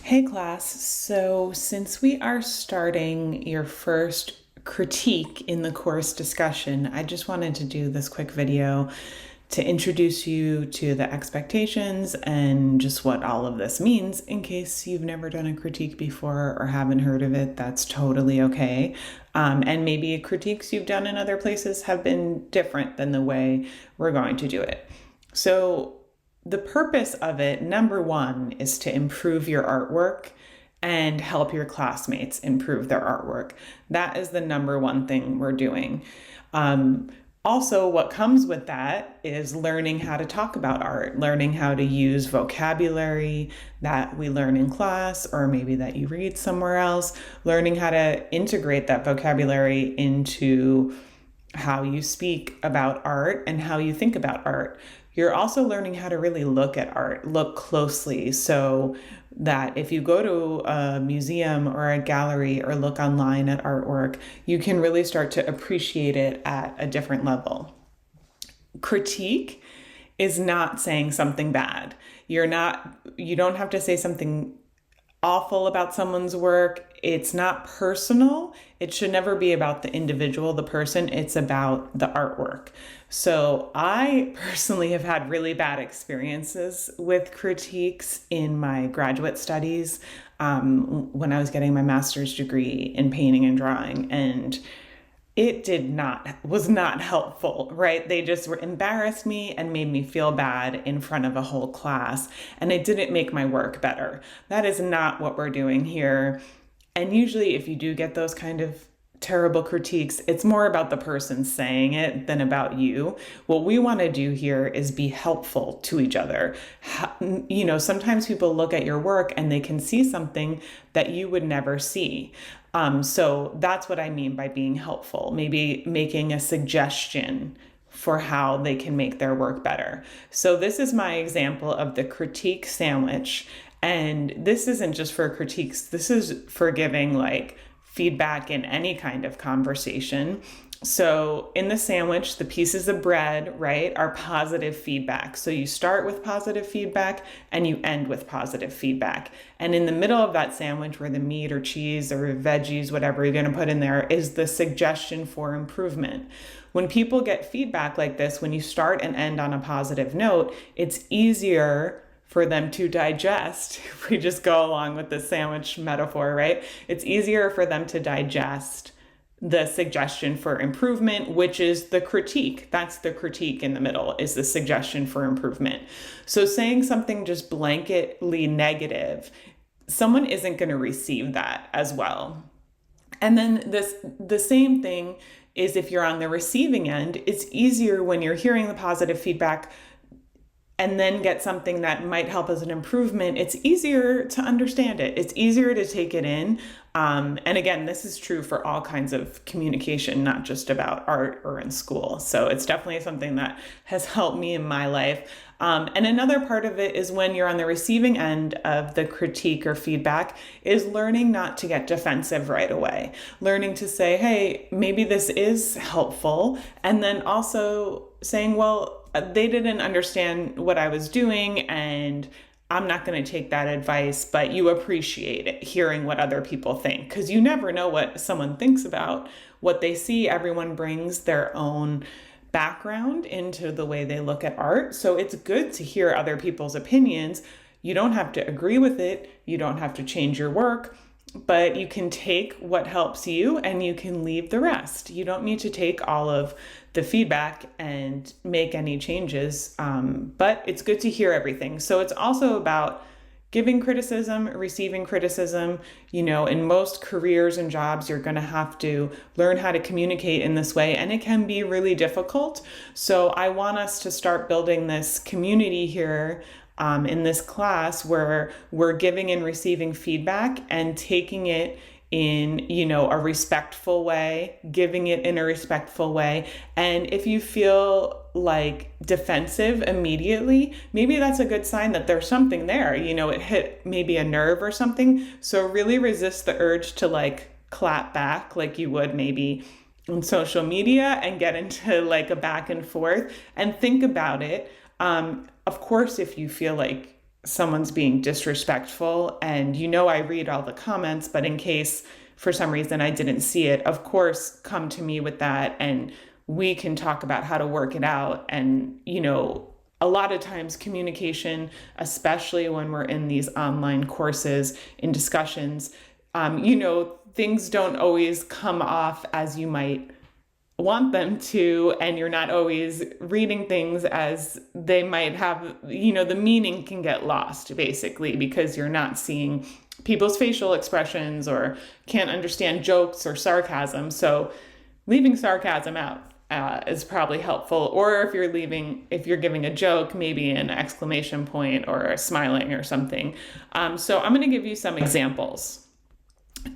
Hey class, so since we are starting your first critique in the course discussion, I just wanted to do this quick video to introduce you to the expectations and just what all of this means. In case you've never done a critique before or haven't heard of it, that's totally okay. And maybe critiques you've done in other places have been different than the way we're going to do it. So the purpose of it, number one, is to improve your artwork and help your classmates improve their artwork. That is the number one thing we're doing. Also, what comes with that is learning how to talk about art, learning how to use vocabulary that we learn in class or maybe that you read somewhere else, learning how to integrate that vocabulary into how you speak about art and how you think about art. You're also learning how to really look at art, look closely, so that if you go to a museum or a gallery or look online at artwork, you can really start to appreciate it at a different level. Critique is not saying something bad. You don't have to say something awful about someone's work. It's not personal. It should never be about the individual, the person. It's about the artwork. So I personally have had really bad experiences with critiques in my graduate studies when I was getting my master's degree in painting and drawing, and it was not helpful, right? They just embarrassed me and made me feel bad in front of a whole class, and it didn't make my work better. That is not what we're doing here. And usually if you do get those kind of terrible critiques, it's more about the person saying it than about you. What we want to do here is be helpful to each other. Sometimes people look at your work and they can see something that you would never see. So that's what I mean by being helpful, maybe making a suggestion for how they can make their work better. So this is my example of the critique sandwich. And this isn't just for critiques, this is for giving feedback in any kind of conversation. So in the sandwich, the pieces of bread, right, are positive feedback. So you start with positive feedback and you end with positive feedback. And in the middle of that sandwich, where the meat or cheese or veggies, whatever you're going to put in there, is the suggestion for improvement. When people get feedback like this, when you start and end on a positive note, it's easier for them to digest. If we just go along with the sandwich metaphor, right? It's easier for them to digest the suggestion for improvement, which is the critique. That's the critique in the middle, is the suggestion for improvement. So saying something just blanketly negative, someone isn't going to receive that as well. And then the same thing is if you're on the receiving end, it's easier when you're hearing the positive feedback and then get something that might help as an improvement. It's easier to understand it. It's easier to take it in. And again, this is true for all kinds of communication, not just about art or in school. So it's definitely something that has helped me in my life. And another part of it is when you're on the receiving end of the critique or feedback is learning not to get defensive right away. Learning to say, hey, maybe this is helpful. And then also saying, well, they didn't understand what I was doing and I'm not going to take that advice, but you appreciate it, hearing what other people think, because you never know what someone thinks about what they see. Everyone brings their own background into the way they look at art. So it's good to hear other people's opinions. You don't have to agree with it. You don't have to change your work, but you can take what helps you and you can leave the rest. You don't need to take all of the feedback and make any changes, but it's good to hear everything. So it's also about giving criticism, receiving criticism. In most careers and jobs, you're going to have to learn how to communicate in this way, and it can be really difficult. So I want us to start building this community here in this class where we're giving and receiving feedback and taking it in, a respectful way, giving it in a respectful way. And if you feel defensive immediately, maybe that's a good sign that there's something there. It hit maybe a nerve or something. So really resist the urge to clap back like you would maybe on social media and get into a back and forth, and think about it. Of course, if you feel like someone's being disrespectful. And I read all the comments, but in case for some reason I didn't see it, of course, come to me with that and we can talk about how to work it out. And, a lot of times communication, especially when we're in these online courses, in discussions, things don't always come off as you might want them to, and you're not always reading things as they might have, the meaning can get lost basically because you're not seeing people's facial expressions or can't understand jokes or sarcasm. So leaving sarcasm out is probably helpful. Or if you're giving a joke, maybe an exclamation point or a smiling or something. So I'm going to give you some examples.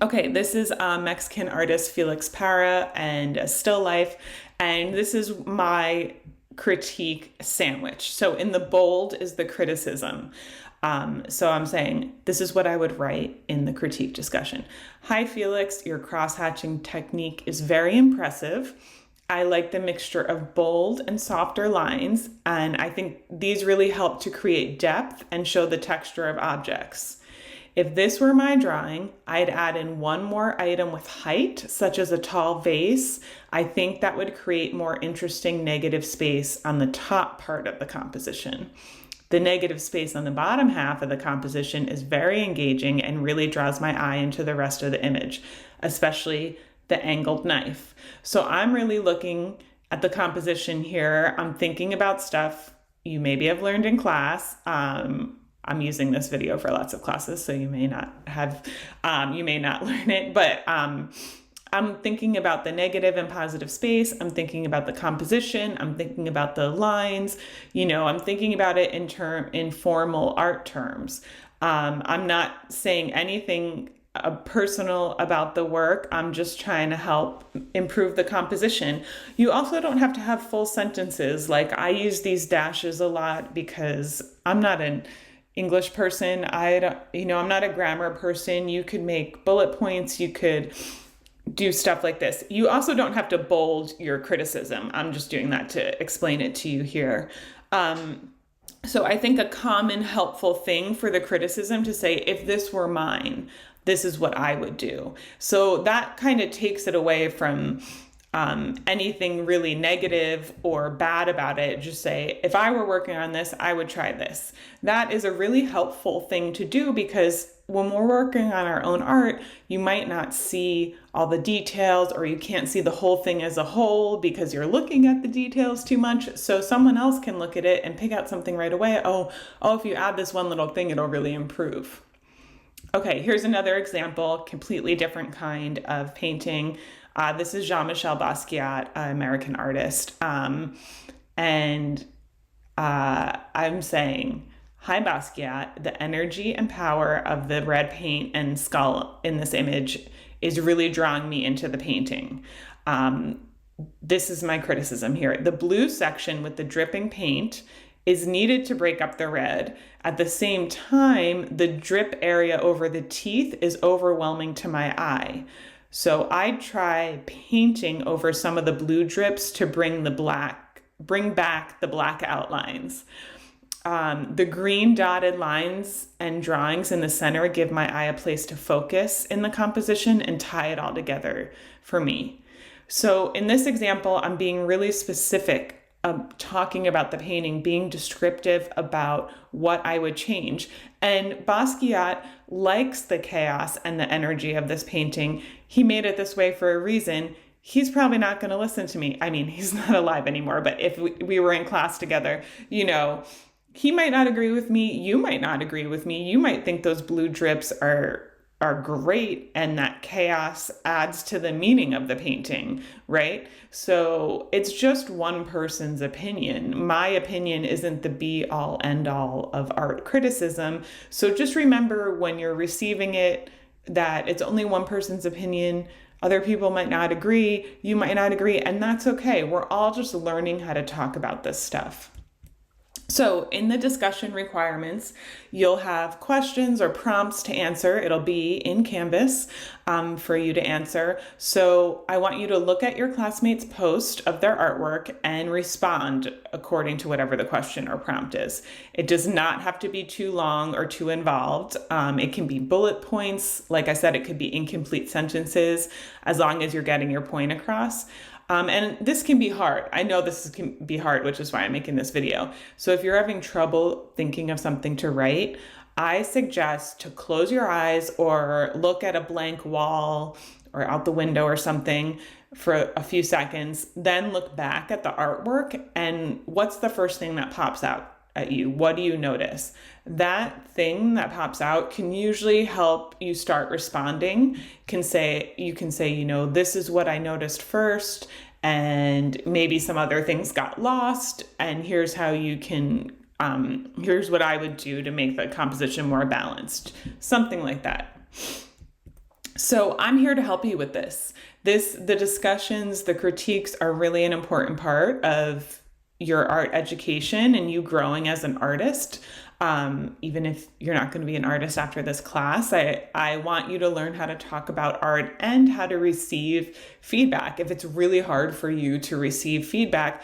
Okay, this is Mexican artist Felix Parra and a still life, and this is my critique sandwich. So in the bold is the criticism. So I'm saying, this is what I would write in the critique discussion. Hi, Felix, your cross-hatching technique is very impressive. I like the mixture of bold and softer lines, and I think these really help to create depth and show the texture of objects. If this were my drawing, I'd add in one more item with height, such as a tall vase. I think that would create more interesting negative space on the top part of the composition. The negative space on the bottom half of the composition is very engaging and really draws my eye into the rest of the image, especially the angled knife. So I'm really looking at the composition here. I'm thinking about stuff you maybe have learned in class. I'm using this video for lots of classes, so you may not learn it, but I'm thinking about the negative and positive space. I'm thinking about the composition. I'm thinking about the lines. I'm thinking about it in formal art terms. I'm not saying anything personal about the work. I'm just trying to help improve the composition. You also don't have to have full sentences. Like I use these dashes a lot because I'm not an English person. I'm not a grammar person. You could make bullet points. You could do stuff like this. You also don't have to bold your criticism. I'm just doing that to explain it to you here. So I think a common helpful thing for the criticism to say, if this were mine, this is what I would do. So that kind of takes it away from anything really negative or bad about it. Just say, if I were working on this, I would try this. That is a really helpful thing to do because when we're working on our own art, you might not see all the details or you can't see the whole thing as a whole because you're looking at the details too much. So someone else can look at it and pick out something right away. Oh, if you add this one little thing, it'll really improve. Okay, here's another example, completely different kind of painting. This is Jean-Michel Basquiat, an American artist. I'm saying, hi Basquiat, the energy and power of the red paint and skull in this image is really drawing me into the painting. This is my criticism here. The blue section with the dripping paint is needed to break up the red. At the same time, the drip area over the teeth is overwhelming to my eye. So I'd try painting over some of the blue drips to bring back the black outlines. The green dotted lines and drawings in the center give my eye a place to focus in the composition and tie it all together for me. So in this example, I'm being really specific, talking about the painting, being descriptive about what I would change. And Basquiat likes the chaos and the energy of this painting. He made it this way for a reason. He's probably not going to listen to me. I mean, he's not alive anymore, but if we were in class together, he might not agree with me. You might not agree with me. You might think those blue drips are great and that chaos adds to the meaning of the painting, right? So it's just one person's opinion. My opinion isn't the be all end all of art criticism. So just remember when you're receiving it that it's only one person's opinion. Other people might not agree. You might not agree, and that's okay. We're all just learning how to talk about this stuff. So in the discussion requirements, you'll have questions or prompts to answer. It'll be in Canvas for you to answer. So I want you to look at your classmates' post of their artwork and respond according to whatever the question or prompt is. It does not have to be too long or too involved. It can be bullet points. Like I said, it could be incomplete sentences as long as you're getting your point across. And this can be hard. I know this can be hard, which is why I'm making this video. So if you're having trouble thinking of something to write, I suggest to close your eyes or look at a blank wall or out the window or something for a few seconds, then look back at the artwork and what's the first thing that pops out at you? What do you notice? That thing that pops out can usually help you start responding. You can say, you know, this is what I noticed first, and maybe some other things got lost, and here's how you can here's what I would do to make the composition more balanced. Something like that. So I'm here to help you with this. The discussions, the critiques are really an important part of your art education and you growing as an artist. Even if you're not going to be an artist after this class, I want you to learn how to talk about art and how to receive feedback. If it's really hard for you to receive feedback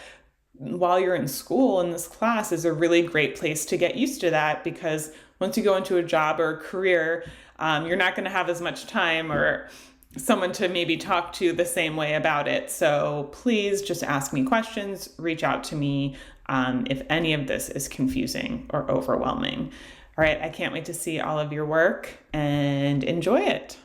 while you're in school, and this class is a really great place to get used to that, because once you go into a job or a career, you're not going to have as much time or someone to maybe talk to the same way about it. So please just ask me questions, reach out to me if any of this is confusing or overwhelming. All right, I can't wait to see all of your work and enjoy it.